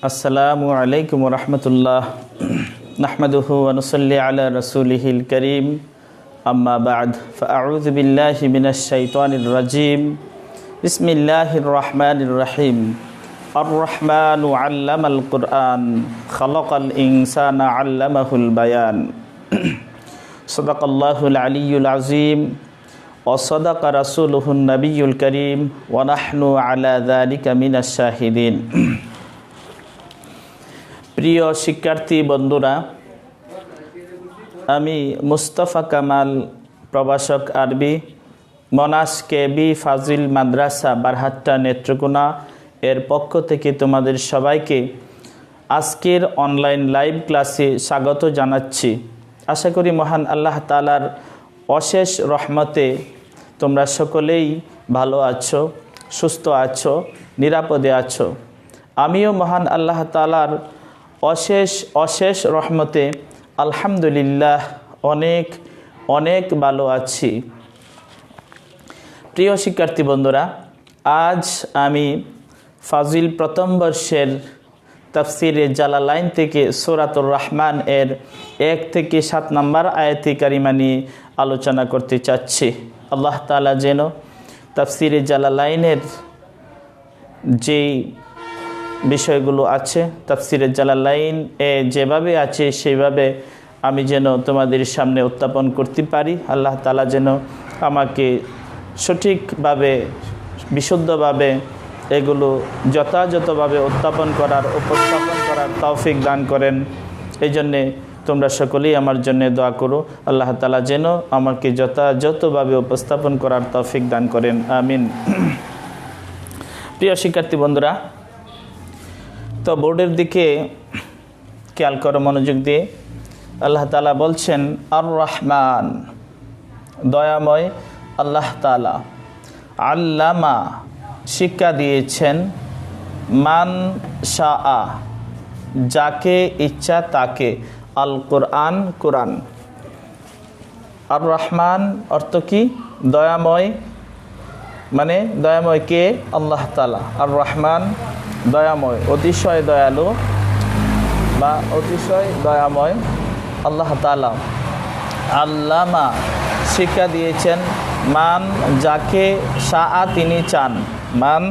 আসসালামু আলাইকুম রহমতুল্লাহ নাহমাদুহু ওয়া নুসাল্লি আলা রাসূলিহিল কারীম আম্মা বা'দ ফাআউযু বিল্লাহি মিনাশ শাইতানির রাজীম বিসমিল্লাহির রহমানির রহিম আর রহমানু আল্লামাল কুরআন খালাকাল ইনসানা আল্লামাহুল বায়ান সাদাকাল্লাহুল আলিয়্যুল আযীম ওয়া সাদাকা রাসূলুহুন নাবিয়্যুল কারীম ওয়া নাহনু আলা যালিকা মিনাশ শাহিদিন। প্রিয় শিক্ষার্থী বন্ধুরা, আমি মুস্তাফা কামাল, প্রভাষক আরবি, মনাস কেবি ফাজিল মাদ্রাসা বারহাট্টা নেত্রকোনা এর পক্ষ থেকে তোমাদের সবাইকে আজকের অনলাইন লাইভ ক্লাসে স্বাগত জানাচ্ছি। আশা করি মহান আল্লাহ তাআলার অশেষ রহমতে তোমরা সকলেই ভালো আছো, সুস্থ আছো, নিরাপদে আছো। আমিও মহান আল্লাহ তাআলার অশেষ রহমতে আলহামদুলিল্লাহ অনেক অনেক ভালো আছি। প্রিয় শিক্ষার্থী বন্ধুরা, আজ আমি ফাজিল প্রথম বর্ষের তাফসিরে জালালাইন থেকে সূরাতুর রহমান এর 1 থেকে 7 নম্বর আয়াতে কারিমা নিয়ে আলোচনা করতে চাচ্ছি। আল্লাহ তাআলা যেন তাফসিরে জালালাইনের যেই বিষয়গুলো আছে, তাফসিরে জালালাইন যেভাবে আছে সেইভাবে আমি যেন তোমাদের সামনে উত্থাপন করতে পারি। আল্লাহ তাআলা যেন আমাকে সঠিকভাবে, বিশুদ্ধভাবে এগুলো যথাযথভাবে উপস্থাপন করার তৌফিক দান করেন। এই জন্যে তোমরা সকলেই আমার জন্য দোয়া করো, আল্লাহ তাআলা যেন আমাকে যথাযথভাবে উপস্থাপন করার তৌফিক দান করেন, আমিন। প্রিয় শিক্ষার্থী বন্ধুরা, তো বোর্ডের দিকে খেয়াল করো মনোযোগ দিয়ে। আল্লাহ তাআলা বলছেন আর রহমান, দয়াময় আল্লাহ তাআলা, আল্লামা শিক্ষা দিয়েছেন, মান শাআ যাকে ইচ্ছা তাকে, আল কোরআন কোরআন। আর রহমান অর্থ কি? দয়াময়, মানে দয়াময় কে? আল্লাহ তাআলা। আর রহমান দয়াময়, অতিশয় দয়ালু বা অতিশয় দয়াময় আল্লাহ তাআলা। আল্লামা শিক্ষা দিয়েছেন, মান যাকে শাআ তিনি চান, মান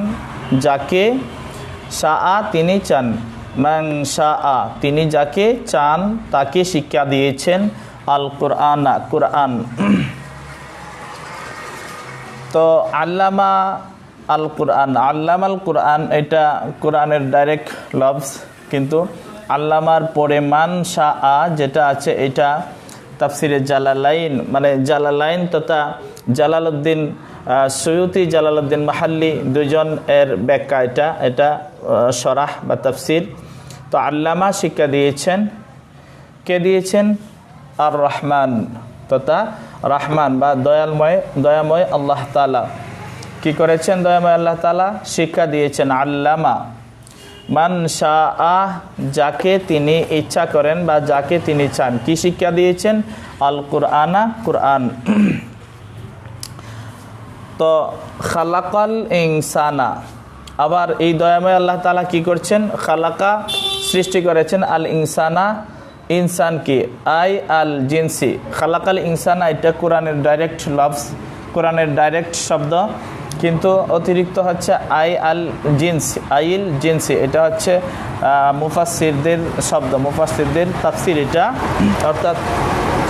যাকে শাআ তিনি চান, মান শাআ তিনি যাকে চান তাকে শিক্ষা দিয়েছেন আল কোরআনা কোরআন। তো আল্লামা আল কোরআন, আল্লামাল কোরআন এটা কোরআনের ডাইরেক্ট লফজ, কিন্তু আল্লামার পরে মান শাআ যেটা আছে এটা তাফসিরে জালালাইন, মানে জালালাইন তথা জালালউদ্দিন সুয়ুতি, জালালউদ্দিন মাহাল্লি দুজন এর ব্যাখ্যা এটা শরাহ বা তাফসির। তো আল্লামা শিক্ষা দিয়েছেন, কে দিয়েছেন? আর রহমান তথা রহমান বা দয়াময় আল্লাহ তাআলা কি করেছেন? দয়াময় আল্লাহ তাআলা শিক্ষা দিয়েছেন আল্লামা মান শাআ যাকে তিনি ইচ্ছা করেন বা যাকে তিনি চান। কি শিক্ষা দিয়েছেন? আল কোরআনা কোরআন। তো খালাকাল ইনসানা, আবার এই দয়াময় আল্লাহ তাআলা কি করছেন? খালাকা সৃষ্টি করেছেন, আল ইনসানা ইনসান কি? আই আল জিনসি। খালাকাল ইনসানা এটা কোরআনের ডাইরেক্ট লফজ, কোরআনের ডাইরেক্ট শব্দ, কিন্তু অতিরিক্ত হচ্ছে আই আল জিনসি, আইল জিনসি। এটা হচ্ছে মুফাসসিরদের শব্দ, মুফাসসিরদের তাফসির এটা, অর্থাৎ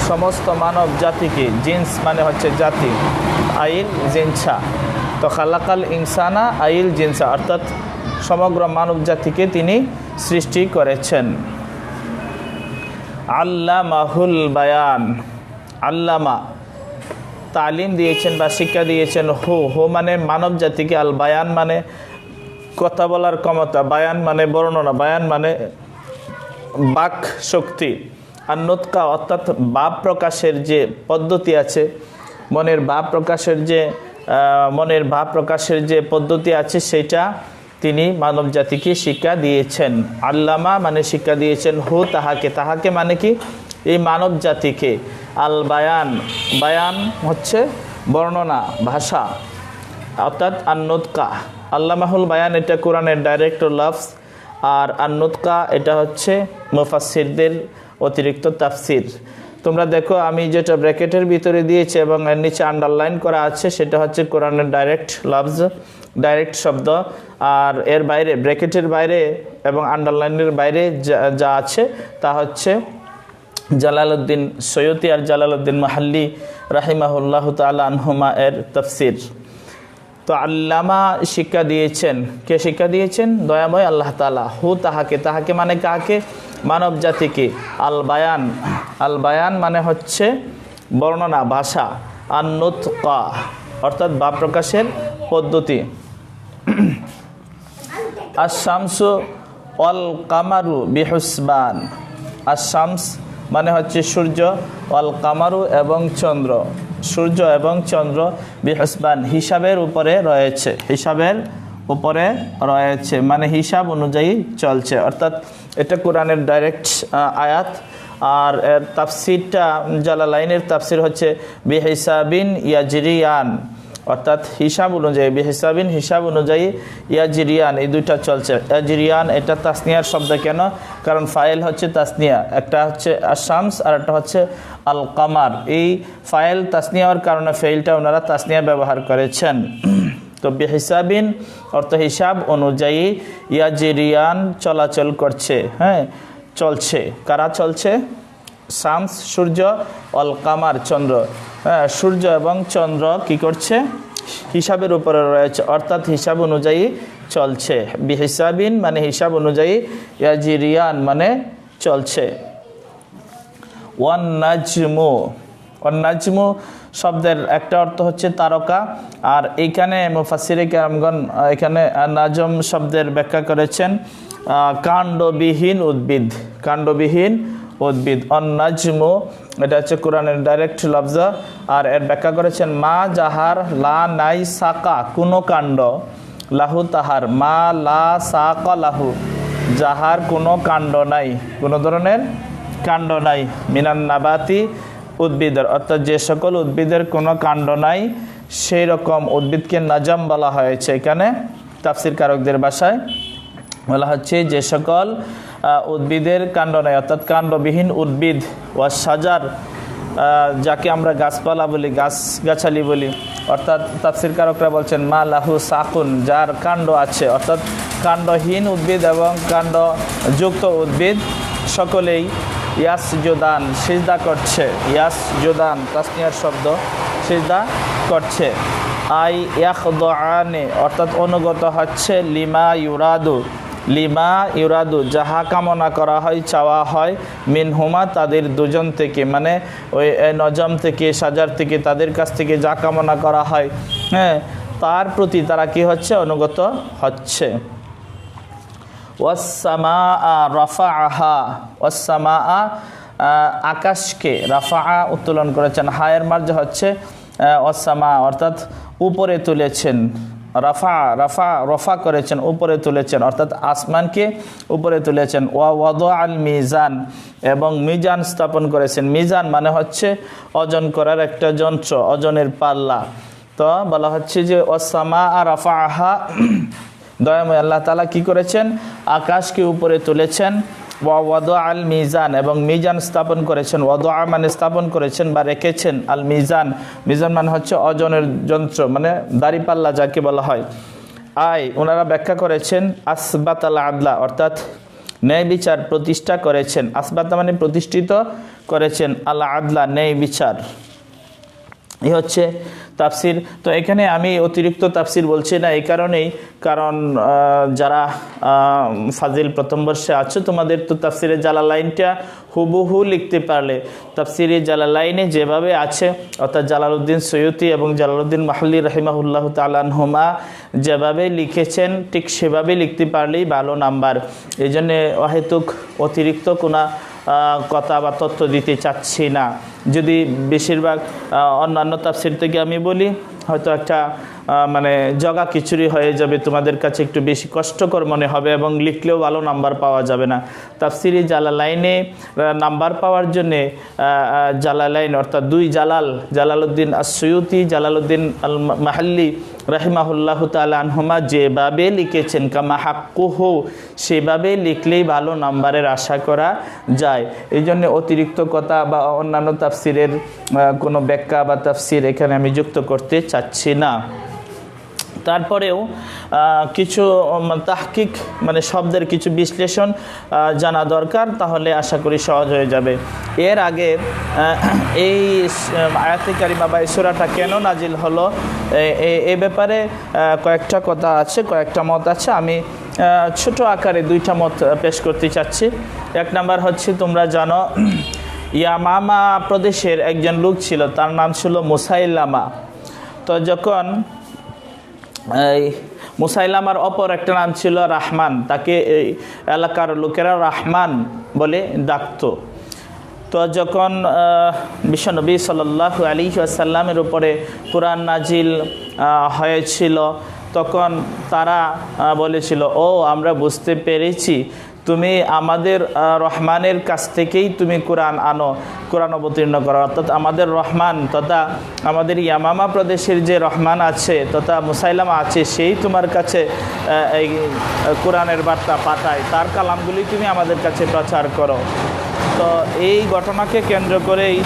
সমস্ত মানব জাতিকে, জিন্স মানে হচ্ছে জাতি, আইল জিনসা। তো খালাকাল ইনসানা আইল জিনসা অর্থাৎ সমগ্র মানব জাতিকে তিনি সৃষ্টি করেছেন। আল্লামাহুল বায়ান, আল্লামা তালিম দিয়েছেন বা শিক্ষা দিয়েছেন, হু মানে মানব জাতিকে, আল বায়ান মানে কথা বলার ক্ষমতা, বায়ান মানে বর্ণনা, বায়ান মানে বাক শক্তি, আর নুতকা অর্থাৎ ভাব প্রকাশের যে পদ্ধতি আছে, মনের ভাব প্রকাশের যে পদ্ধতি আছে সেটা তিনি মানব জাতিকে শিক্ষা দিয়েছেন। আল্লামা মানে শিক্ষা দিয়েছেন, হু তাহাকে মানে কি? এই মানব জাতিকে। আল বায়ান, বায়ান হচ্ছে বর্ণনা, ভাষা, অর্থাৎ আন নুতকা। আল্লামাহুল বায়ান এটা কোরআনের ডাইরেক্ট লফজ, আর আন-নুতকা এটা হচ্ছে মুফাসসিরদের অতিরিক্ত তাফসির। তোমরা দেখো আমি যেটা ব্র্যাকেটের ভিতরে দিয়েছি এবং এর নিচে আন্ডারলাইন করা আছে সেটা হচ্ছে কোরআনের ডাইরেক্ট লফজ, ডাইরেক্ট শব্দ। আর এর বাইরে ব্র্যাকেটের বাইরে এবং আন্ডারলাইনের বাইরে যা আছে তা হচ্ছে জালালউদ্দিন সৈয়তি আর জালালউদ্দিন মাহাল্লি রাহিমাহুল্লাহ তাআলা আনহুমা এর তাফসির। তো আল্লামা শিক্ষা দিয়েছেন, কে শিক্ষা দিয়েছেন? দয়াময় আল্লাহ তাআলা। হু তাহাকে, তাহাকে মানে কাকে? মানব জাতিকে। আল বায়ান, আল বায়ান মানে হচ্ছে বর্ণনা, ভাষা। আন-নুতকা অর্থাৎ ভাব প্রকাশের পদ্ধতি। আশ-শামসু ওয়াল কামারু বিহুসবান, আশ-শামস মানে হচ্ছে সূর্য, ওয়াল কামারু এবং চন্দ্র, সূর্য এবং চন্দ্র বিহুসবান হিসাবের উপরে রয়েছে, হিসাবের উপরে রয়েছে মানে হিসাব অনুযায়ী চলছে। অর্থাৎ এটা কোরআনের ডাইরেক্ট আয়াত। আর এর তাফসিরটা জালালাইনের তাফসির হচ্ছে বিহিসাবিন ইয়াজরিয়ান, অর্থাৎ হিসাব অনুযায়ী, বিহিসাবিন হিসাব অনুযায়ী, ইয়াজরিয়ান এই দুইটা চলছে। ইয়াজরিয়ান এটা তাসনিয়ার শব্দ, কেন? কারণ ফাইল হচ্ছে তাসনিয়া, একটা হচ্ছে আশ-শামস আর একটা হচ্ছে আল কামার। এই ফাইল তাসনিয়ার কারণে ফাইলটা ওনারা তাসনিয়া ব্যবহার করেছেন। তো বিহিসাবিন অর্থ হিসাব অনুযায়ী, ইয়াজরিয়ান চলাচল করছে, হ্যাঁ চলছে। কারা চলছে? শামস সূর্য, অল কামার চন্দ্র। হ্যাঁ, সূর্য এবং চন্দ্র কি করছে? হিসাবের উপরে রয়েছে, অর্থাৎ হিসাব অনুযায়ী চলছে। বিহিসাবিন মানে হিসাব অনুযায়ী, ইয়াজরিয়ান মানে চলছে। ওয়ান নাজমু, ওয়ান নাজমু শব্দের একটা অর্থ হচ্ছে তারকা। আর এইখানে মুফাসসিরে কেরামগণ এখানে নাজম শব্দের ব্যাখ্যা করেছেন কাণ্ডবিহীন উদ্ভিদ, কাণ্ডবিহীন উদ্ভিদ। অন-নাজমু এটা হচ্ছে কোরআনের ডাইরেক্ট লফজ। আর এর ব্যাখ্যা করেছেন মা যাহার লা নাই সাকা কোনো কাণ্ড, লাহু তাহার, মা লা সাকা লাহু যাহার কোনো কাণ্ড নাই, কোনো ধরনের কাণ্ড নাই, মিনান নাবাতি উদ্ভিদের, অর্থাৎ যে সকল উদ্ভিদের কোনো কাণ্ড নাই সেই রকম উদ্ভিদকে নাজম বলা হয়েছে। এখানে তাফসির কারকদের ভাষায় বলা হচ্ছে যে সকল উদ্ভিদের কাণ্ড নাই, অর্থাৎ কাণ্ডবিহীন উদ্ভিদ। ওয়া সাজার যাকে আমরা গাছপালা বলি, গাছগাছালি বলি, অর্থাৎ তাফসির কারকরা বলছেন মা লাহু সাকুন যার কাণ্ড আছে, অর্থাৎ কাণ্ডহীন উদ্ভিদ এবং কাণ্ডযুক্ত উদ্ভিদ সকলেই ইয়াসজুদান সিজদা করছে। ইয়াসজুদান তাসনিয়ার শব্দ, সিজদা করছে। আই ইয়াখদুআনে অর্থাৎ অনুগত হচ্ছে, লিমা ইউরাদু, লিমা ইউরাদু যাহা কামনা করা হয়, চাওয়া হয়, মিনহুমা তাদের দুজন থেকে, মানে ওই নজম থেকে, সাজার থেকে, তাদের কাছ থেকে যা কামনা করা হয়, হ্যাঁ তার প্রতি তারা কি হচ্ছে? অনুগত হচ্ছে। ওয়াস-সামাআ রাফাআহা, ওয়াস-সামাআ আকাশকে, রাফাআ উত্তোলন করেছেন, হায়ের মার্জা হচ্ছে ওয়াস-সামা অর্থাৎ উপরে তুলেছেন, রাফা রাফা রফা করেছেন, উপরে তুলেছেন, অর্থাৎ আসমানকে উপরে তুলেছেন। ওয়া ওয়াদাআল মিজান এবং মিজান স্থাপন করেছেন। মিজান মানে হচ্ছে ওজন করার একটা যন্ত্র, ওজনের পাল্লা। তো বলা হচ্ছে যে ওয়াস-সামা রাফাআহা, দয়াময় আল্লাহ তাআলা কি করেছেন? আকাশকে উপরে তুলেছেন। ওয়া ওয়াদাআল মিজান এবং মিজান স্থাপন করেছেন। ওয়াদা মানে স্থাপন করেছেন বা রেখেছেন। আল মিজান, মিজান মানে হচ্ছে ওজনের যন্ত্র, মানে দাড়িপাল্লা যাকে বলা হয়। ওনারা ব্যাখ্যা করেছেন আসবাতাল আদলা অর্থাৎ ন্যায় বিচার প্রতিষ্ঠা করেছেন। আসবাতা মানে প্রতিষ্ঠিত করেছেন, আল আদলা ন্যায় বিচার। এই হচ্ছে তাফসির। তো এখানে আমি অতিরিক্ত তাফসির বলছি না এই কারণেই, কারণ যারা ফাজিল প্রথম বর্ষে আছো তোমাদের তো তাফসিরে জালালাইনটা হুবহু লিখতে পারলে, তাফসিরে জালালাইনে যেভাবে আছে অর্থাৎ জালালউদ্দিন সৈয়তি এবং জালালউদ্দিন মাহাল্লি রাহিমাহুল্লাহ তাআলা আনহুমা যেভাবে লিখেছেন ঠিক সেভাবে লিখতে পারলেই ভালো নাম্বার। এই জন্যে অহেতুক অতিরিক্ত কোনো কথা বা তথ্য দিতে চাচ্ছি না। যদি বেশিরভাগ অন্যান্য তাফসির থেকে আমি বলি হয়তো একটা মানে জগা খিচুড়ি হয়ে যাবে, তোমাদের কাছে একটু বেশি কষ্টকর মনে হবে এবং লিখলেও ভালো নাম্বার পাওয়া যাবে না। তাফসিরে জালালাইনে নাম্বার পাওয়ার জন্যে জালালাইন অর্থাৎ দুই জালাল, জালালউদ্দিন আস-সুয়ুতি, জালালউদ্দিন আল মাহাল্লি রাহিমাহুল্লাহু তাআলা আনহুমা যেভাবে লিখেছেন কামা হাক্কুহু, সেভাবে লিখলেই ভালো নাম্বারের আশা করা যায়। এই জন্য অতিরিক্ত কথা বা অন্যান্য তাফসিরের কোনো ব্যাখ্যা বা তাফসির এখানে আমি যুক্ত করতে চাচ্ছি না। তারপরেও কিছু তাহকিক মানে শব্দের কিছু বিশ্লেষণ জানা দরকার, তাহলে আশা করি সহজ হয়ে যাবে। এর আগে এই আয়াতে কারিমা বা সূরাটা কেন নাজিল হলো এ ব্যাপারে কয়েকটা কথা আছে, কয়েকটা মত আছে। আমি ছোট আকারে দুইটা মত পেশ করতে চাচ্ছি। এক নাম্বার হচ্ছে, তোমরা জানো ইয়ামামা প্রদেশের একজন লোক ছিল, তার নাম ছিল মুসাইলামা। তো যখন এই মুসাইলামার অপর একটা নাম ছিল রাহমান, তাকে এই এলাকার লোকেরা রাহমান বলে ডাকতো। তো যখন বিশ্বনবী সাল্লাল্লাহু আলাইহি ওয়াসাল্লামের উপরে কুরআন নাজিল হয়েছিল, তখন তারা বলেছিল, ও আমরা বুঝতে পেরেছি তুমি আমাদের রহমানের কাছ থেকেই তুমি কোরআন আনো, কোরআন অবতীর্ণ করো, অর্থাৎ আমাদের রহমান তথা আমাদের ইয়ামামা প্রদেশের যে রহমান আছে তথা মুসাইলামা আছে, সেই তোমার কাছে এই কোরআনের বার্তা পাঠায়, তার কালামগুলি তুমি আমাদের কাছে প্রচার করো। তো এই ঘটনাকে কেন্দ্র করেই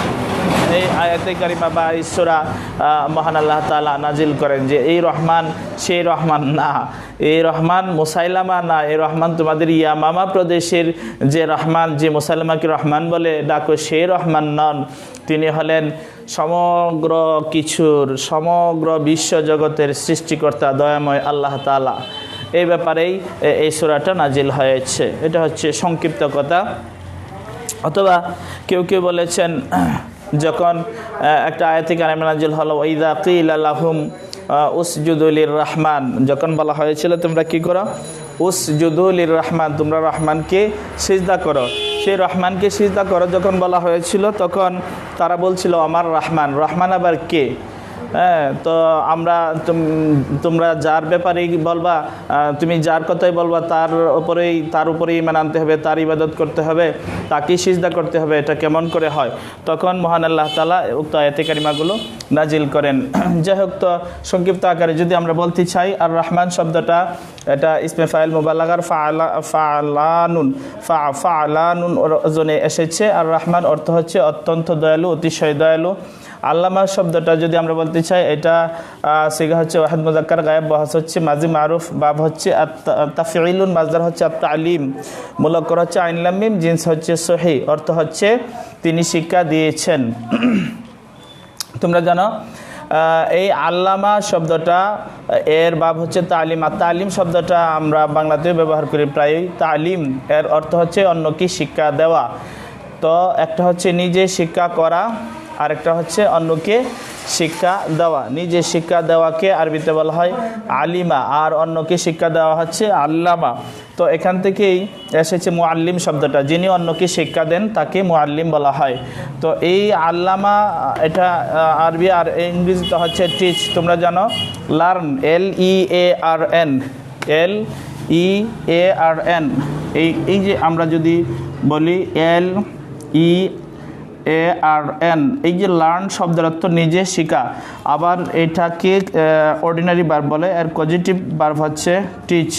এই আয়াতে কারিমা বা সূরা মহান আল্লাহ তাআলা নাজিল করেন যে এই রহমান সেই রহমান না, এই রহমান মুসাইলামা না, এই রহমান তোমাদের ইয়ামামা প্রদেশের যে রহমান, যে মুসাইলামাকে রহমান বলে ডাকো, সেই রহমান নন, তিনি হলেন সমগ্র কিছুর, সমগ্র বিশ্বজগতের সৃষ্টিকর্তা দয়াময় আল্লাহ তাআলা। এই ব্যাপারেই এই সূরাটা নাজিল হয়েছে। এটা হচ্ছে সংক্ষিপ্ত কথা। অথবা কেউ কেউ বলেছেন, যখন একটা আয়াতে কারিমা নাজিল হলো ওয়াইদা কিলা লাহুম উসজুদু লির রহমান, যখন বলা হয়েছিল তোমরা কি করো, উসজুদু লির রহমান, তোমরা রহমানকে সিজদা করো, সেই রহমানকে সিজদা করো যখন বলা হয়েছিল, তখন তারা বলছিল আমার রহমান, রহমান আবার কে? হ্যাঁ, তো আমরা তোমরা যার ব্যাপারেই বলবা, তুমি যার কথাই বলবা তার উপরেই ঈমান আনতে হবে, তার ইবাদত করতে হবে, তাকেই সিজদা করতে হবে, এটা কেমন করে হয়? তখন মহান আল্লাহ তাআলা উক্ত আয়াতে কারিমাগুলো নাজিল করেন। যাই হোক, তো সংক্ষিপ্ত আকারে যদি আমরা বলতে চাই, আর রহমান শব্দটা এটা ইসমে ফাইল মুবালাগার ফাআলানুন ওজনে এসেছে। আর রহমান অর্থ হচ্ছে অত্যন্ত দয়ালু, অতিশয় দয়ালু। আল্লামা শব্দটা যদি আমরা বলতে চাই, এটা সিগা হচ্ছে ওয়াহিদ মুযাক্কার গায়েব, বহাস হচ্ছে মাজি মারুফ, বাব হচ্ছে তাফঈলুন, মাজদার হচ্ছে আত-তালিম, মুলাক্কার হচ্ছে আইন লাম মিম, জিন্স হচ্ছে সহি, অর্থ হচ্ছে তিনি শিক্ষা দিয়েছেন। তোমরা জানো এই আল্লামা শব্দটা এর বাব হচ্ছে তালিম। আর তালিম শব্দটা আমরা বাংলাতেও ব্যবহার করি প্রায়ই। তালিম এর অর্থ হচ্ছে অন্যকে শিক্ষা দেওয়া। তো একটা হচ্ছে নিজে শিক্ষা করা, আরেকটা হচ্ছে অন্যকে শিক্ষা দেওয়া। নিজে শিক্ষা দেওয়াকে আরবিতে বলা হয় আলিমা, আর অন্যকে শিক্ষা দেওয়া হচ্ছে আল্লামা। তো এখান থেকেই এসেছে মুআল্লিম শব্দটা, যিনি অন্যকে শিক্ষা দেন তাকে মুআল্লিম বলা হয়। তো এই আল্লামা এটা আরবি, আর ইংরেজিতে হচ্ছে টিচ। তোমরা জানো লার্ন, LEARN, LEARN, এই যে আমরা যদি বলি LEARN, এই যে লার্ন শব্দের অর্থ নিজে শিখা। আবার এটাকে অর্ডিনারি ভার্ব বলে, এর পজিটিভ ভার্ব হচ্ছে টিচ,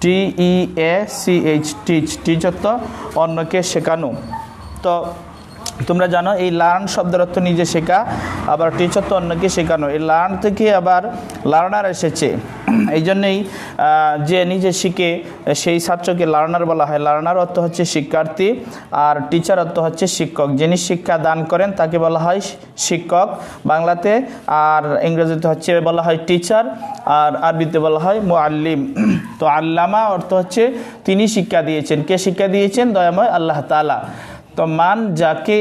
TEACH, টিচ। টিচ অর্থ অন্যকে শেখানো। তো তোমরা জানো এই লার্ন শব্দের অর্থ নিজে শেখা, আবার টিচ অর্থ অন্যকে শেখানো। এই লার্ন থেকে আবার লার্নার এসেছে। এই জন্যেই যে নিজে শিখে সেই ছাত্রকে লার্নার বলা হয়। লার্নার অর্থ হচ্ছে শিক্ষার্থী, আর টিচার অর্থ হচ্ছে শিক্ষক। যিনি শিক্ষা দান করেন তাকে বলা হয় শিক্ষক বাংলাতে, আর ইংরেজিতে হচ্ছে বলা হয় টিচার, আর আরবিতে বলা হয় মুআল্লিম। তো আল্লামা অর্থ হচ্ছে তিনি শিক্ষা দিয়েছেন। কে শিক্ষা দিয়েছেন? দয়াময় আল্লাহ তাআলা। তো মান যাকে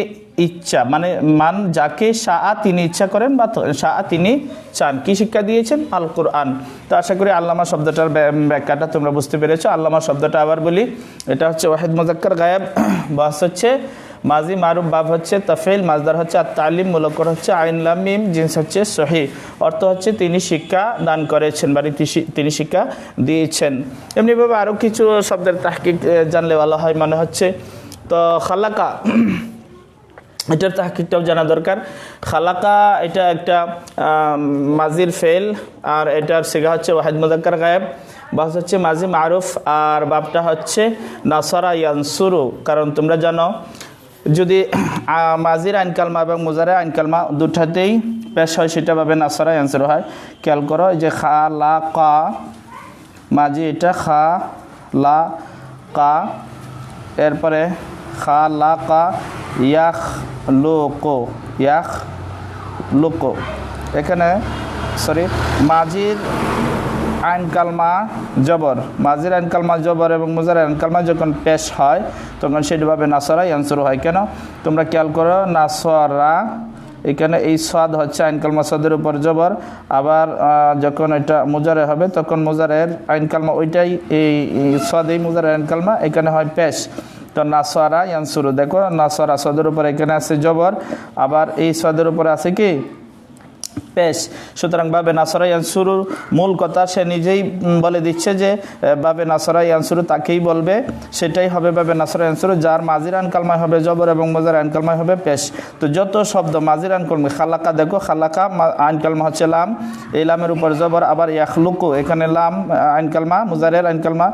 ইচ্ছা, মানে মান যাকে শাআ তিনি ইচ্ছা করেন, বা শাআ তিনি চান। কি শিক্ষা দিয়েছেন? আল কোরআন। তো আশা করি আল্লামা শব্দটার ব্যাখ্যাটা তোমরা বুঝতে পেরেছো। আল্লামা শব্দটা আবার বলি, এটা হচ্ছে ওয়াহিদ মুযাক্কার গায়েব, বাস হচ্ছে মাজি মারুফ, বাব হচ্ছে তাফঈল, মাজদার হচ্ছে আত-তালিম, মুলাক্কার হচ্ছে আইন লাম মিম, জিন্স হচ্ছে সহি, অর্থ হচ্ছে তিনি শিক্ষা দান করেছেন বা তিনি শিক্ষা দিয়েছেন। এমনিভাবে আরও কিছু শব্দের তাহকিক জানলে ভালো হয় মনে হচ্ছে। তো খালাকা, এটার তাহকিকটাও জানা দরকার। খালাকা এটা একটা মাজির ফেল, আর এটার সিগা হচ্ছে ওয়াহিদ মুযাক্কার গায়েব, বাস হচ্ছে মাজি মারুফ, আর বাবটা হচ্ছে নাসারা ইয়ানসুরু। কারণ তোমরা জানো যদি মাজির আইন কালমা এবং মুজারে আইন কালমা দুটাতেই পেশ হয় সেটা ভাবে নাসারা ইয়ানসুরু হয়। খেয়াল করো যে খা লা কা, মাজি এটা খা লা কা, এরপরে খা লা কা ইয়াখ লোকো, ইয়াখ লোকো। এখানে মাজির আইন কালমা জবর, মাজির আইন কালমা জবর এবং মুজার আইন কালমা যখন পেশ হয় তখন সেটাভাবে নাসরা ইয়ানসুরু হয়। কেন তোমরা খেয়াল করো, নাসরা এখানে এই সাদ হচ্ছে আইন কালমা সাদের উপর জবর, আবার যখন এটা মুজারে হবে তখন মুজারের আইন কালমা ওইটাই এই সাদ, এই মুজারের আইন কালমা এখানে হয় পেশ। তো নাসরা ইয়ানসুরু, দেখো নাসরা সাদের উপর এখানে আছে জবর, আবার এই সাদের উপরে আছে কি পেশ। সুতরাং বাবে নাসরা ইয়ানসুরুর মূল কথা সে নিজেই বলে দিচ্ছে যে বাবে নাসরা ইয়ানসুরু তাকেই বলবে, সেটাই হবে বাবে নাসরা ইয়ানসুরু, যার মাজির আইন কালমায় হবে জবর এবং মুজার আইন কালমায় হবে পেশ। তো যত শব্দ মাজির আইন কালমা, খালাকা দেখো খালাকা আইন কালমা হচ্ছে লাম, এই লামের উপর জবর, আবার ইয়াখলুকু এখানে লাম আইন কালমা, মুজারের আইন কালমা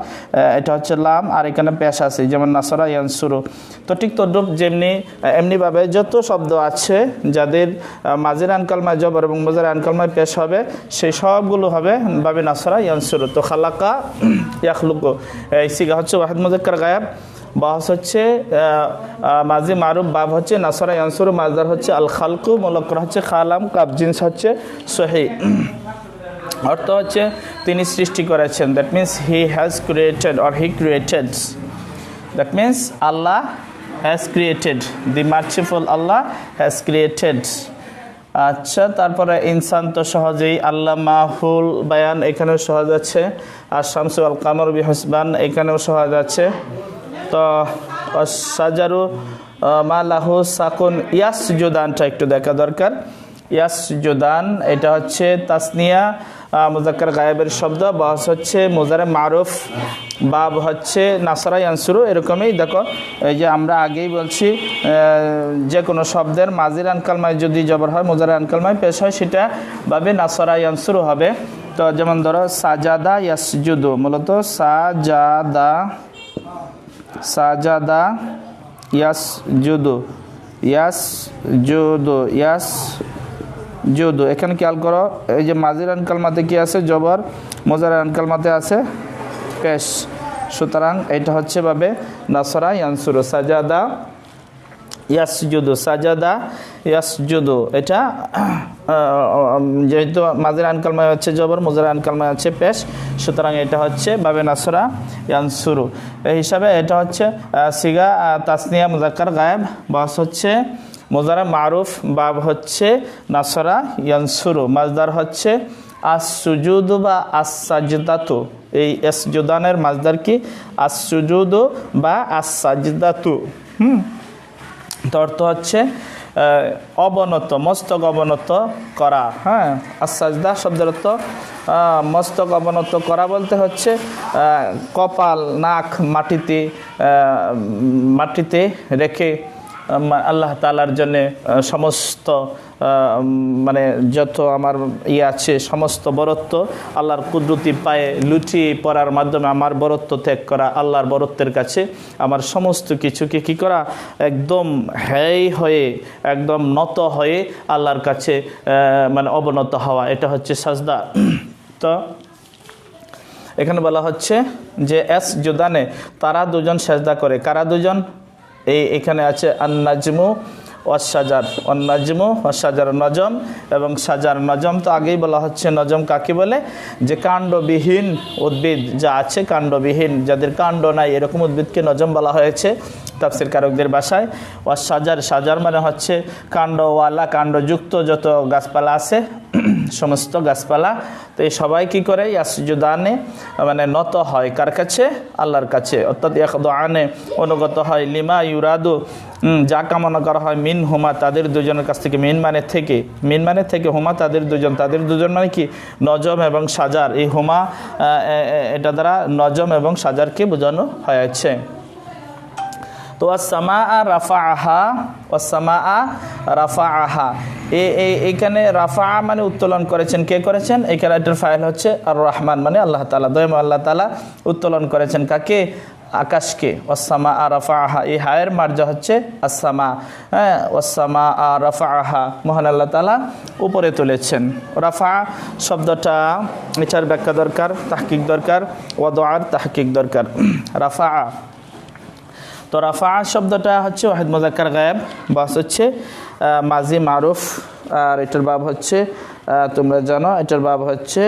এটা হচ্ছে লাম, আর এখানে পেশ আছে যেমন নাসরা ইয়ানসুরু। তো ঠিক তদ্রুপ যেমনি এমনিভাবে যত শব্দ আছে যাদের মাজির আইন কালমায় জবর এবং মুজার আইন কালমায় পেশ হবে সেই সবগুলো হবে বাবে নাসরা ইয়ানসুরু। তো খালাকা ইয়াখলুকু এই সিগা হচ্ছে ওয়াহিদ মুযাক্কার গায়েব, বাস হচ্ছে মাজি মারুফ, বাব হচ্ছে নাসরা ইয়ানসুরু, মাজদার হচ্ছে আল খালকু, মুলাক্কার হচ্ছে খালাম, কাব জিন্স হচ্ছে সহি। অর্থ হচ্ছে তিনি সৃষ্টি করেছেন, that means he has created or he created, that means Allah has created, the merciful Allah has created. আচ্ছা, তারপরে ইনসান তো সহজেই, আল্লাহ মাহুল বায়ান এখানেও সহজ আছে, আর শামসু আল কামর বিহসবান এখানেও সহজ আছে। তো সাজারু মা লাহু সাকুন, ইয়াসজুদানটা একটু দেখা দরকার। ইয়াসজুদান এটা হচ্ছে তাসনিয়া মুযাক্কার গায়েবের শব্দ, বাস হচ্ছে মুজারে মারুফ, বাব হচ্ছে নাসরা ইয়ানসুরু। এরকমই দেখো এই যে আমরা আগেই বলছি যে কোনো শব্দের মাজির আইন কালমায় যদি জবর হয় মুজারে আইন কালমায় পেশ হয় সেটা ভাবে নাসরা ইয়ানসুরু হবে। তো যেমন ধরো সাজাদা ইয়াসজুদু, মূলত সাজাদা, সাজাদা ইয়াসজুদু, ইয়াসজুদু, ইয়াসজুদু। এখানে খেয়াল করো এই যে মাজির আইন কালমাতে কি আছে জবর, মুজারে আইন কালমাতে আছে পেশ, সুতরাং এটা হচ্ছে ভাবে নাসরা ইয়ানসুরু। সাজাদা ইয়াসজুদু, সাজাদা ইয়াসজুদু, এটা যেহেতু মাজির আইন কালমায় হচ্ছে জবর, মুজার আইন কালমায় হচ্ছে পেশ, সুতরাং এটা হচ্ছে বাবে নাসরা ইয়ানসুরু। এই হিসাবে এটা হচ্ছে সিগা তাসনিয়া মুযাক্কার গায়েব, বাস হচ্ছে মুজারে মারুফ, বাব হচ্ছে নাসরা ইয়ানসুরু, মাজদার হচ্ছে আস-সুজুদু বা আস-সাজদাতু। এই আসজুদানের মাজদার কি আস-সুজুদু বা আস-সাজদাতু। তো অর্থ হচ্ছে অবনত, মস্তক অবনত করা। হ্যাঁ, আস-সাজদা শব্দের অর্থ মস্তক অবনত করা বলতে হচ্ছে কপাল নাক মাটিতে রেখে আল্লাহ তাআলার জন্য সমস্ত মানে যত আমার আছে সমস্ত বরত্ব আল্লাহর কুদরতি পায়ে লুটিয়ে পড়ার মাধ্যমে আমার বরত্ব ত্যাগ করা, আল্লাহর বরত্বের কাছে আমার সমস্ত কিছুকে কি করা, একদম হেয় হয়ে একদম নত হয়ে আল্লাহর কাছে মানে অবনত হওয়া, এটা হচ্ছে সাজদা। তো এখানে বলা হচ্ছে যে এসজুদানে তারা দুজন সাজদা করে, কারা দুজন? এখানে আছে আন-নাজমু ওয়াস-শাজার, আন-নাজমু ওয়াস-শাজার, নজম এবং শাজার। নজম তো আগেই বলা হচ্ছে, নজম কাকে বলে? যে কাণ্ডবিহীন উদ্ভিদ যা আছে, কাণ্ডবিহীন যাদের কাণ্ড নাই এরকম উদ্ভিদকে নজম বলা হয়েছে তাফসীর কারকদের ভাষায়। ওয়াস-শাজার, শাজার মানে হচ্ছে কাণ্ডওয়ালা, কাণ্ডযুক্ত যত গাছপালা আছে সমস্ত গাছপালা। তো এই সবাই কী করে? ইয়াসজুদানে মানে নত হয় কার কাছে? আল্লাহর কাছে। অর্থাৎ ইয়াখদুআনে অনুগত হয়, লিমা ইউরাদু যা কামনা করা হয়, মিন হুমা তাদের দুজনের কাছ থেকে, মিন মানে থেকে, হুমা তাদের দুজন মানে কি? নজম এবং সাজার। এই হুমা এটা দ্বারা নজম এবং সাজারকে বোঝানো হয়েছে। তো ওয়াস-সামা রাফাআহা, ওয়াস-সামা রাফাআহা, এইখানে রাফা মানে উত্তোলন করেছেন, কে করেছেন? এখানে এটার ফাইল হচ্ছে আর রহমান মানে আল্লাহ তাআলা, দয়াময় আল্লাহ তাআলা উত্তোলন করেছেন কাকে? আকাশকে। ওয়াস-সামা রাফাআহা, এই হায়ের মার্জা হচ্ছে আস-সামা, হ্যাঁ, ওয়াস-সামা রাফাআহা, মহান আল্লাহ তাআলা উপরে তুলেছেন। রাফা শব্দটা, এটার ব্যাখ্যা দরকার, তাহকিক দরকার, ওয়াদআর তাহকিক দরকার। রাফা, তো রাফা শব্দটা হচ্ছে ওয়াহিদ মুযাক্কার গায়েব, বাস হচ্ছে মাজি মারুফ, আর এটার বাব হচ্ছে তোমরা জানো এটার বাব হচ্ছে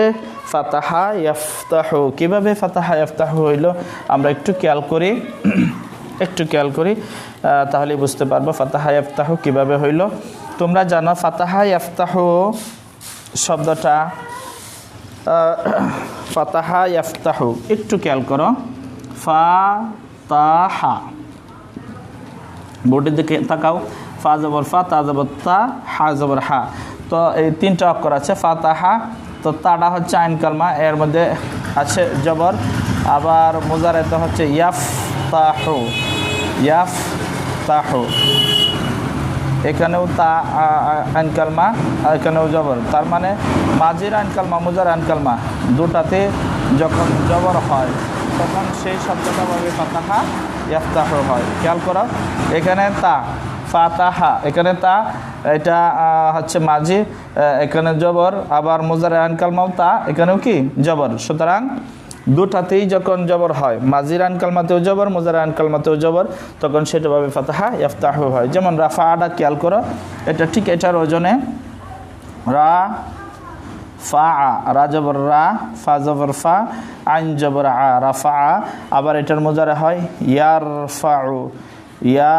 ফাতাহা ইয়াফতাহু। কিভাবে ফাতাহা ইয়াফতাহু হইল আমরা একটু খেয়াল করি, তাহলে বুঝতে পারবো ফাতাহা ইয়াফতাহু কিভাবে হইল। তোমরা জানো ফাতাহা ইয়াফতাহু শব্দটা, ফাতাহা ইয়াফতাহু একটু খেয়াল করো, ফাতাহা, বোর্ডের দিকে তাকাও, ফা জবর ফা, তা জবর তা, হা জবর হা। তো এই তিনটা অক্ষর আছে ফাতাহা, তো তাটা হচ্ছে আইন কালমা, এর মধ্যে আছে জবর, আবার মুজারেতে হচ্ছে ইয়াফতাহু, ইয়াফতাহু, এখানেও তা আইন কালমা, এখানেও জবর, তার মানে মাজির আইন কালমা, মুজার আইন কালমা দুটাতে যখন জবর হয় তখন সেই শব্দটা ভাবে ফাতাহা ইয়াফতাহু হয়। খেয়াল করো, এখানে তা ফাতাহা, এখানে তা, এটা হচ্ছে মাঝি, এখানে জবর, আবার মুজারে আইন কালমাও তা, এখানেও কি জবর। সুতরাং দুটাতেই যখন জবর হয়, মাজির আইন কালমাতেও জবর, মুজারে আইন কালমাতেও জবর, তখন সেটা ভাবে ফাতাহা ইয়াফতাহু হয়। যেমন রাফাআটা খেয়াল করো, এটা ঠিক এটার ওজনে রা ফা, রা জবর রা, ফা জবর ফা, আইন জবর আ, রাফা। আবার এটার মুজারে হয় ইয়ারফাউ, ইয়া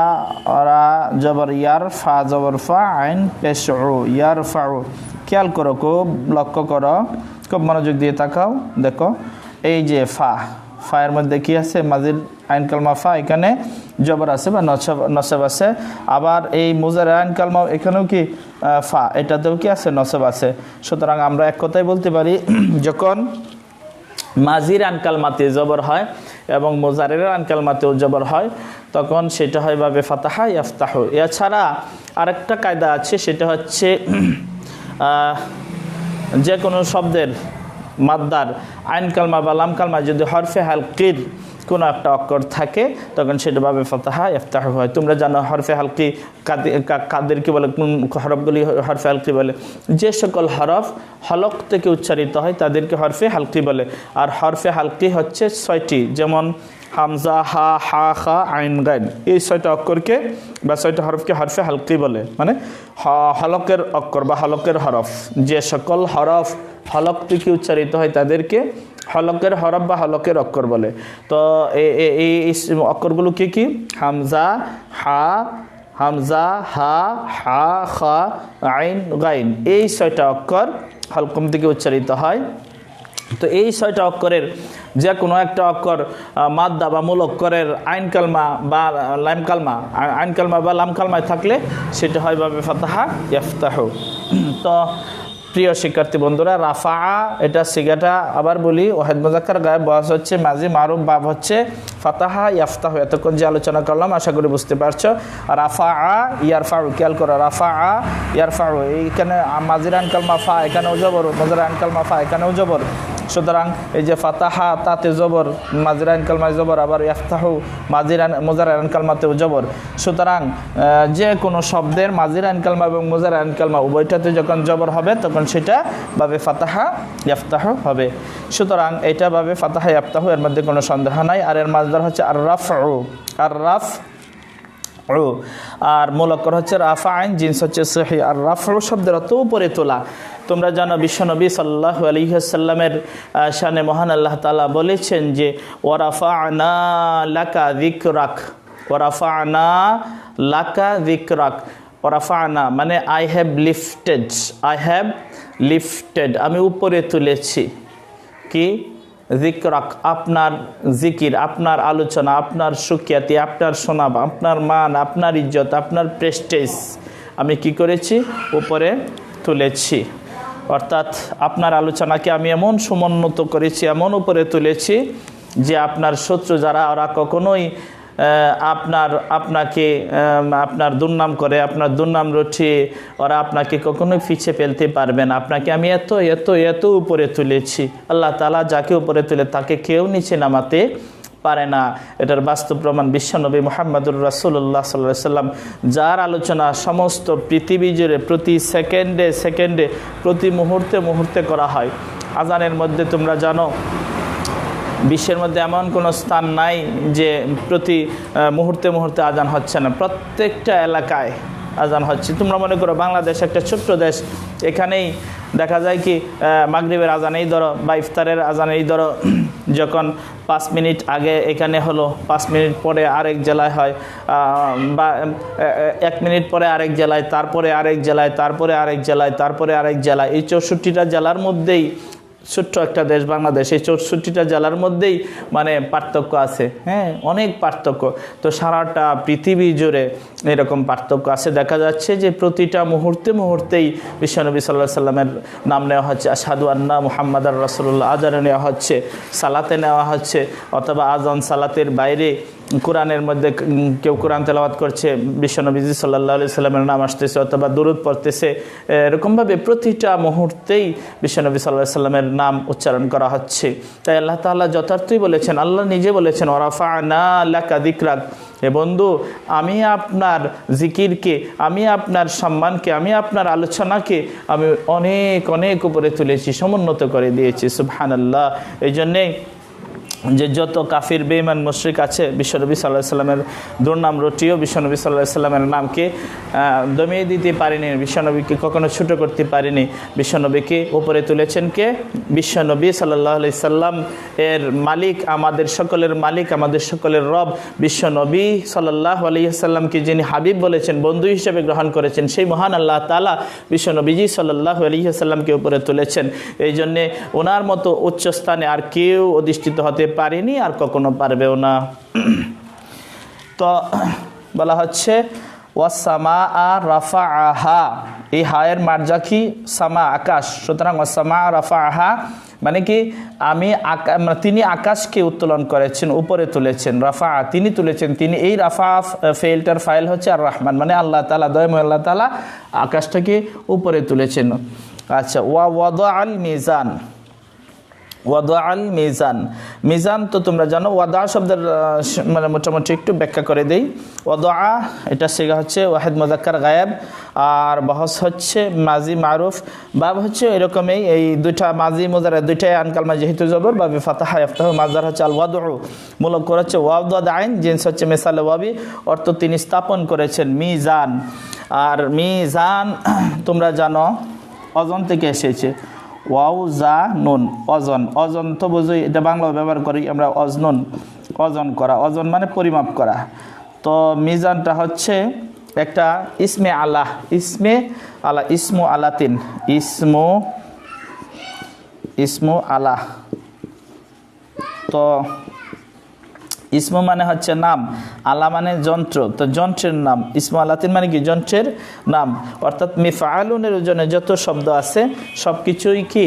রা জবর ইয়ার, ফা জবর ফা, আইন পেশ উ, ইয়ারফাউ। খেয়াল করো, খুব লক্ষ্য করো, খুব মনোযোগ দিয়ে তাকাও, দেখো এই যে ফা, ফায়ের মধ্যে কি আছে? মাজির আইন কালমা ফা, এখানে জবর আছে বা নসব আছে। আবার এই মুজার আইন কালমা, এখানেও কি ফা, এটাতেও কি আছে? নসব আছে। সুতরাং আমরা এক কথায় বলতে পারি, যখন মাজির আইন কালমাতে জবর হয় এবং মুজারের আইন কালমাতেও জবর হয়, তখন সেটা হয় ভাবে ফাতাহা ইয়াফতাহু। এছাড়া আরেকটা কায়দা আছে, সেটা হচ্ছে যে কোনো শব্দের মাদ্দার আইন কালমা বা লাম কালমা যদি হরফে হালকির কোনো একটা অক্ষর থাকে, তখন সেটা ভাবে ফাতাহা ইফতাহু হয়। তোমরা জানো হরফে হালকি কাদেরকে বলে, কোন হরফগুলি হরফে হালকি বলে? যে সকল হরফ হলক থেকে উচ্চারিত হয় তাদেরকে হরফে হালকি বলে। আর হরফে হালকি হচ্ছে 6টি, যেমন হামজা, হা, হা, খা, আইন, গাইন, এই 6টা অক্ষরকে বা 6টা হরফকে হরফে হালকি বলে, মানে হলকের অক্ষর বা হলকের হরফ। যে সকল হরফ হলক থেকে উচ্চারিত হয় তাদেরকে হলকের হরফ বা হলকের অক্ষর বলে। তো এই অক্ষরগুলো কি কি? হামজা, হা, হামজা, হা, হা, খা, আইন, গাইন, এই 6টা অক্ষর হলকম থেকে উচ্চারিত হয়। তো এই 6টা অক্ষরের যে কোনো একটা অক্ষর মাদ্দা বা মূল অক্ষরের আইন কালমা বা লাম কালমা, আইন কালমা বা লাম কালমায় থাকলে সেটা হয় ভাবে ফাতাহা ইফতাহু। তো প্রিয় শিক্ষার্থী বন্ধুরা, রাফা এটা সিগাটা আবার বলি, ওয়াহিদ মুযাক্কার গায়েব, বয়স হচ্ছে মাজি মারুফ, বাব হচ্ছে ফাতাহা ইয়াফতাহু। এতক্ষণ যে আলোচনা করলাম আশা করি বুঝতে পারছো। রাফা ইয়ারফাউ, খেয়াল করো, রাফা ইয়ারফাউ, এইখানে মাজির আইন কালমা ফা, এখানেও জবর, মুজার আইন কালমা ফা, এখানেও জবর। সুতরাং এই যে ফাতাহা তাতে জবর, মাজির আইন কালমায় জবর, আবার ইফতাহু মুজার আইন কালমাতেও জবর। সুতরাং যে কোনো শব্দের মাজির আইন কালমা এবং মুজার আইন কালমা উভয়টাতে যখন জবর হবে তখন সেটা ভাবে ফাতাহা ইফতাহু হবে। সুতরাং এটা ভাবে ফাতাহা ইফতাহু, এর মধ্যে কোনো সন্দেহ নাই। আর এর মাসদার হচ্ছে আর রাফউ, আর রাফউ, আর মূল অক্ষর হচ্ছে রাফা, আইন জিন্স হচ্ছে সহি। আর রাফউ শব্দের অর্থ উপরে তোলা। তোমরা জানো বিশ্বনবী সাল্লাল্লাহু আলাইহি ওয়াসাল্লামের শানে মহান আল্লাহ তাআলা বলেছেন যে ওয়ারাফা'না লাকা যিকরাক, ওয়ারাফা'না লাকা যিকরাক। ওয়ারাফা'না মানে I have lifted, I have lifted, আমি উপরে তুলেছি কি? যিকরাক, আপনার জিকির, আপনার আলোচনা, আপনার সুখ্যাতি, আপনার সুনাম, আপনার মান, আপনার ইজ্জত, আপনার প্রেস্টিজ আমি কি করেছি? উপরে তুলেছি। অর্থাৎ আপনার আলোচনাকে আমি এমন সমুন্নত করেছি, এমন উপরে তুলেছি যে আপনার শত্রু যারা, ওরা কখনোই আপনাকে আপনার দুর্নাম করে, আপনার দুর্নাম রটিয়ে ওরা আপনাকে কখনোই পিছিয়ে ফেলতে পারবে না। আপনাকে আমি এত এত এত উপরে তুলেছি। আল্লাহ তাআলা যাকে উপরে তুলে তাকে কেউ নিচে নামাতে পারে না। এটার বাস্তব প্রমাণ বিশ্বনবী মুহাম্মদুর রাসূলুল্লাহ সাল্লাল্লাহু আলাইহি সাল্লাম, যার আলোচনা সমস্ত পৃথিবী জুড়ে প্রতি সেকেন্ডে সেকেন্ডে প্রতি মুহূর্তে মুহূর্তে করা হয়। আজানের মধ্যে তোমরা জানো বিশ্বের মধ্যে এমন কোনো স্থান নাই যে প্রতি মুহূর্তে মুহূর্তে আজান হচ্ছে না, প্রত্যেকটা এলাকায় আজান হচ্ছে। তোমরা মনে করো বাংলাদেশ একটা ছোট্ট দেশ, এখানেই দেখা যায় কি মাগরিবের আজানেই ধরো বা ইফতারের আজানেই ধরো যখন 5 মিনিট আগে এখানে হলো, 5 মিনিট পরে আরেক জেলায় হয়, বা 1 মিনিট পরে আরেক জেলায়, তারপরে আরেক জেলায়, তারপরে আরেক জেলায়, তারপরে আরেক জেলায়। এই 64টা জেলার মধ্যেই ছোট্ট একটা দেশ বাংলাদেশ, এই 64টা জেলার মধ্যেই মানে পার্থক্য আছে, হ্যাঁ, অনেক পার্থক্য। তো সারাটা পৃথিবী জুড়ে এরকম পার্থক্য আছে। দেখা যাচ্ছে যে প্রতিটা মুহূর্তে মুহূর্তেই বিশ্বনবী সাল্লাল্লাহু আলাইহি সাল্লামের নাম নেওয়া হচ্ছে, আশহাদু আন্না মুহাম্মাদার রাসূলুল্লাহ আজানে নেওয়া হচ্ছে, সালাতে নেওয়া হচ্ছে, অথবা আজান সালাতের বাইরে কোরআনের মধ্যে কেউ কোরআন তেলাওয়াত করছে, বিশ্বনবী সাল্লাল্লাহু আলাইহি সাল্লামের নাম আসতেছে, অথবা দুরূদ পড়তেছে। এরকমভাবে প্রতিটা মুহূর্তেই বিশ্বনবী সাল্লাল্লাহু আলাইহি সাল্লামের নাম উচ্চারণ করা হচ্ছে। তাই আল্লাহ তাআলা যথার্থই বলেছেন, আল্লাহ নিজে বলেছেন, ওয়ারাফা'না লাকা যিকরাক, হে বন্ধু আমি আপনার জিকিরকে, আমি আপনার সম্মানকে, আমি আপনার আলোচনাকে আমি অনেক অনেক উপরে তুলেছি, সমুন্নত করে দিয়েছি। সুবহানাল্লাহ। এই জন্যেই যে যত কাফির বেঈমান মুশরিক আছে বিশ্বনবী সাল্লাল্লাহু আলাইহি সাল্লামের দুর্নাম রটিও বিশ্বনবী সাল্লাল্লাহু আলাইহি সাল্লামের নামকে দমিয়ে দিতে পারেনি, বিশ্বনবীকে কখনো ছোট করতে পারেনি। বিশ্বনবীকে উপরে তুলেছেন কে? বিশ্বনবী সাল্লাল্লাহু আলাইহি সাল্লাম এর মালিক, আমাদের সকলের মালিক, আমাদের সকলের রব বিশ্বনবী সাল্লাল্লাহু আলাইহি সাল্লামকে যিনি হাবিব বলেছেন, বন্ধু হিসেবে গ্রহণ করেছেন, সেই মহান আল্লাহ তাআলা বিশ্বনবীজি সাল্লাল্লাহু আলাইহি সাল্লামকে উপরে তুলেছেন। এই জন্যে ওনার মতো উচ্চ স্থানে আর কেউ অধিষ্ঠিত হতে পারেনি, আর কখনো পারবেও না। তো বলা হচ্ছে ওয়াসামা রাফাআহা, এই হায়ের মার্জা কি? সামা, আকাশ। সুতরাং ওয়াসামা রাফাআহা মানে কি তিনি আকাশকে উত্তোলন করেছেন, উপরে তুলেছেন। রাফা তিনি তুলেছেন, তিনি, এই রাফা ফেলটার ফাইল হচ্ছে আর রহমান, মানে আল্লাহ তাআলা, দয়াময় আল্লাহ তাআলা আকাশটাকে উপরে তুলেছেন। আচ্ছা, ওয়াদাআল মিজান, ওয়াদাআল মিজান, মিজান তো তোমরা জানো। ওয়াদা শব্দের মানে মোটামুটি একটু ব্যাখ্যা করে দেই। ওয়াদা এটা সিগা হচ্ছে ওয়াহিদ মুযাক্কার গায়েব, আর বহস হচ্ছে মাজি মারুফ, বাব হচ্ছে এরকমই, এই দুইটা মাজি মুজারে দুইটাই আনকালমা যেহেতু জবর, বাবে ফাতাহা ইফতাহু, মাজার হচ্ছে আল ওয়াদউ, মূলক করে হচ্ছে ওয়াদাদ আইন, জিন্স হচ্ছে মিসাল ওয়াবি, অর্থ তিনি স্থাপন করেছেন মিজান। আর মিজান তোমরা জানো ওজন থেকে এসেছে, ওয়াও জা নুন, ওজন। ওজন তো বুঝি, এটা বাংলা ব্যবহার করি আমরা, অজনুন, ওজন করা, ওজন মানে পরিমাপ করা। তো মিজানটা হচ্ছে একটা ইসমে আলাহ, ইসমে আলাহ, ইসমু আলাতিন, ইসমু আলাহ। তো ইসমু মানে হচ্ছে নাম, আলা মানে যন্ত্র, তো যন্ত্রের নাম। ইসমু আলাতিন মানে কি? যন্ত্রের নাম। অর্থাৎ মিফআলুনের ওজনে যত শব্দ আছে সব কিছুই কি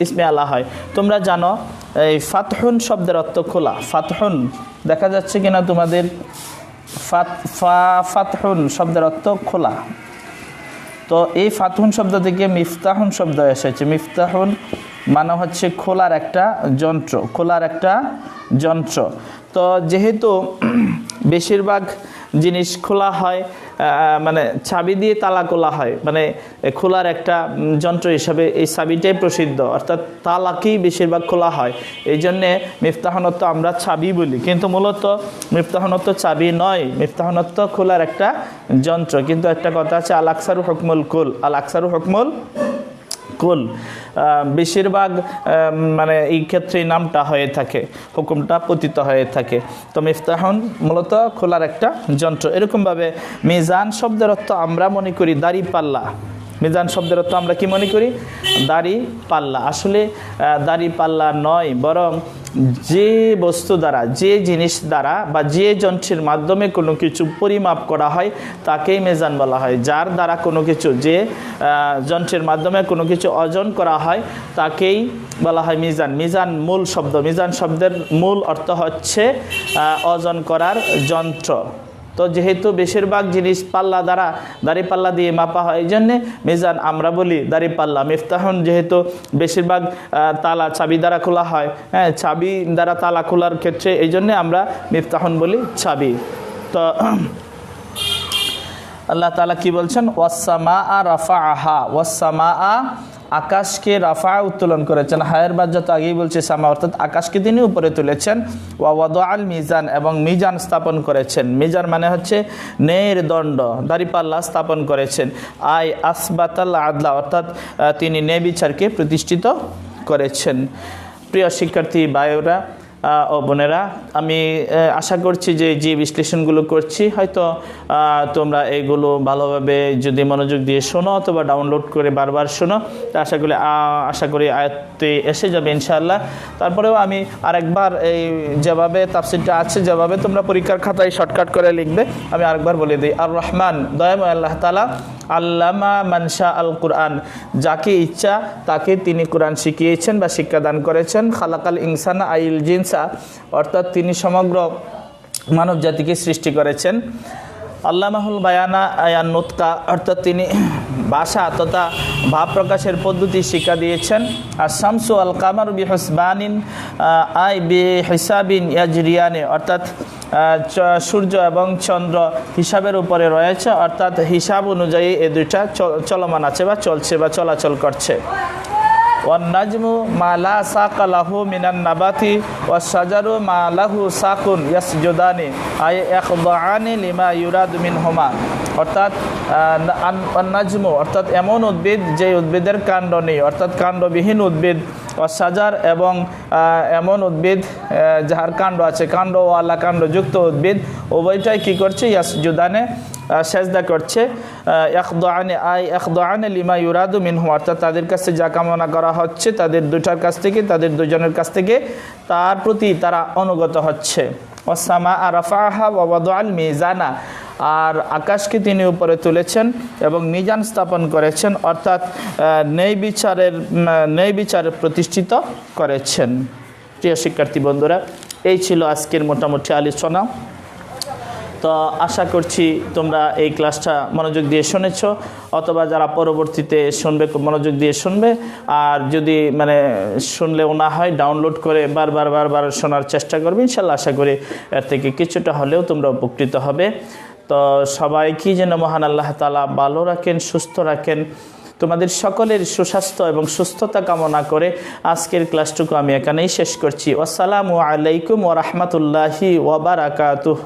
ইসমে আলা হয়। তোমরা জানো এই ফাতহুন শব্দের অর্থ খোলা। ফাতহুন দেখা যাচ্ছে কিনা তোমাদের? ফাতহুন শব্দের অর্থ খোলা। তো এই ফাতহুন শব্দ থেকে মিফতাহুন শব্দ এসেছে। মিফতাহুন মানে হচ্ছে খোলার একটা যন্ত্র, খোলার একটা যন্ত্র। তো যেহেতু বেশিরভাগ জিনিস খোলা হয়, মানে চাবি দিয়ে তালা খোলা হয়, মানে খোলার একটা যন্ত্র হিসাবে এই চাবিটাই প্রসিদ্ধ, অর্থাৎ তালাকেই বেশিরভাগ খোলা হয়। এই জন্যে মিফতাহনত আমরা চাবি বলি, কিন্তু মূলত মিফতাহনত চাবি নয়, মিফতাহনত খোলার একটা যন্ত্র। কিন্তু একটা কথা আছে, আল আকসারু হুকমুল কুল, আল আকসারু হুকমুল কুল, বেশিরভাগ মানে এই ক্ষেত্রে নামটা হয়ে থাকে, হুকুমটা পতিত হয়ে থাকে। তো মিফতাহুন মূলত খোলার একটা যন্ত্র। এরকমভাবে মিজান শব্দের অর্থ আমরা মনে করি দাড়ি পাল্লা। মিজান শব্দের অর্থ আমরা কি মনে করি? দাড়ি পাল্লা। আসলে দাড়ি পাল্লা নয়, বরং যে বস্তু দ্বারা, যে জিনিস দ্বারা বা যে যন্ত্রের মাধ্যমে কোনো কিছু পরিমাপ করা হয় তাকেই মিজান বলা হয়। যার দ্বারা কোনো কিছু, যে যন্ত্রের মাধ্যমে কোনো কিছু ওজন করা হয় তাকেই বলা হয় মিজান। মিজান মূল শব্দ, মিজান শব্দের মূল অর্থ হচ্ছে ওজন করার যন্ত্র। তো যেহেতু বেশিরভাগ জিনিস পাল্লা দ্বারা, দাঁড়িপাল্লা দিয়ে মাপা হয়, এই জন্যে মিজান আমরা বলি দাঁড়িপাল্লা। মিফতাহুন যেহেতু বেশিরভাগ তালা চাবি দ্বারা খোলা হয়, হ্যাঁ, চাবি দ্বারা তালা খোলার ক্ষেত্রে এই জন্যে আমরা মিফতাহুন বলি চাবি। তো আল্লাহ তাআলা কি বলছেন? ওয়াসসামা রাফাআহা, ওয়াসসামা আকাশকে রাফা উত্তোলন করেছেন। হায়ের বাদ যত আগেই বলছে সামা, অর্থাৎ আকাশকে তিনি উপরে তুলেছেন। ওয়া ওয়াদাআল মিজান, এবং মিজান স্থাপন করেছেন। মিজান মানে হচ্ছে ন্যায়ের দণ্ড, দাঁড়িপাল্লা স্থাপন করেছেন। আই আসবাতাল আদলা, অর্থাৎ তিনি ন্যায় বিচারকে প্রতিষ্ঠিত করেছেন। প্রিয় শিক্ষার্থী ভাইয়েরা ও বোনেরা, আমি আশা করছি যে বিশ্লেষণগুলো করছি হয়তো তোমরা এইগুলো ভালোভাবে যদি মনোযোগ দিয়ে শোনো অথবা ডাউনলোড করে বারবার শোনো, আশা করি আয়াতে এসে যাবে ইনশাআল্লাহ। তারপরেও আমি আরেকবার এই যেভাবে তাফসীরটা আছে, যেভাবে তোমরা পরীক্ষার খাতায় শর্টকাট করে লিখবে, আমি আরেকবার বলে দিই। আর রহমান, দয়াময় আল্লাহ তাআলা, আল্লামা মানশা আল কুরআন, যাকে ইচ্ছা তাকে তিনি কোরআন শিখিয়েছেন বা শিক্ষাদান করেছেন। খালাকাল ইনসানা আইল জিনসা, অর্থাৎ তিনি সমগ্র মানব জাতিকে সৃষ্টি করেছেন। আল্লামাহুল বায়ানা আয়ান নুতকা, অর্থাৎ তিনি ভাষা তথা ভাব প্রকাশের পদ্ধতি শিক্ষা দিয়েছেন। আর শামসু আল কামার বিহসবানিন আই বিহিসাবিন ইয়াজরিয়ানে, অর্থাৎ সূর্য এবং চন্দ্র হিসাবের উপরে রয়েছে, অর্থাৎ হিসাব অনুযায়ী এই দুইটা চলমান আছে বা চলছে বা চলাচল করছে। ওয়ান নাজমু মা লা সাকা লাহু মিনান নাবাতি ওয়াস শাজারু মা লাহু সাকুন ইয়াসজুদানি আই ইয়াখদাআনি লিমা ইউরাদু মিনহুমা, অর্থাৎ নাজমু অর্থাৎ এমন উদ্ভিদ যে উদ্ভিদের কাণ্ড নেই, অর্থাৎ কাণ্ডবিহীন উদ্ভিদ। সাজার, এবং এমন উদ্ভিদ যাহার কাণ্ড আছে, কাণ্ডওয়ালা কাণ্ডযুক্ত উদ্ভিদ, উভয়টাই কী করছে? ইয়াসজুদানে, সেজদা করছে। ইয়াখদাআনি আই ইয়াখদাআনি লিমা ইউরাদু মিনহুম, অর্থাৎ তাদের কাছে যা কামনা করা হচ্ছে তাদের দুটার কাছ থেকে, তাদের দুজনের কাছ থেকে, তার প্রতি তারা অনুগত হচ্ছে। ওয়াসসামা রাফাআহা ওয়া ওয়াদাআল মিজানা, আর আকাশকে তিনি উপরে তুলেছেন এবং মিজান স্থাপন করেছেন, অর্থাৎ ন্যায় বিচার প্রতিষ্ঠিত করেছেন। প্রিয় শিক্ষার্থী বন্ধুরা, এই ছিল আজকের মোটামুটি আলোচনা। তো আশা করছি তোমরা এই ক্লাসটা মনোযোগ দিয়ে শুনেছ, অথবা যারা পরবর্তীতে শুনবে মনোযোগ দিয়ে শুনবে। আর যদি শুনলেও না হয়, ডাউনলোড করে বারবার শোনার চেষ্টা করবে। ইনশাল্লাহ আশা করি এর থেকে কিছুটা হলেও তোমরা উপকৃত হবে। তো সবাইকে যেন মহান আল্লাহ তাআলা ভালো রাখেন, সুস্থ রাখেন। তোমাদের সকলের সুস্বাস্থ্য এবং সুস্থতা কামনা করে আজকের ক্লাসটুকু আমি এখানেই শেষ করছি। আসসালামু আলাইকুম ওয়া রাহমাতুল্লাহি ওয়া বারাকাতুহু।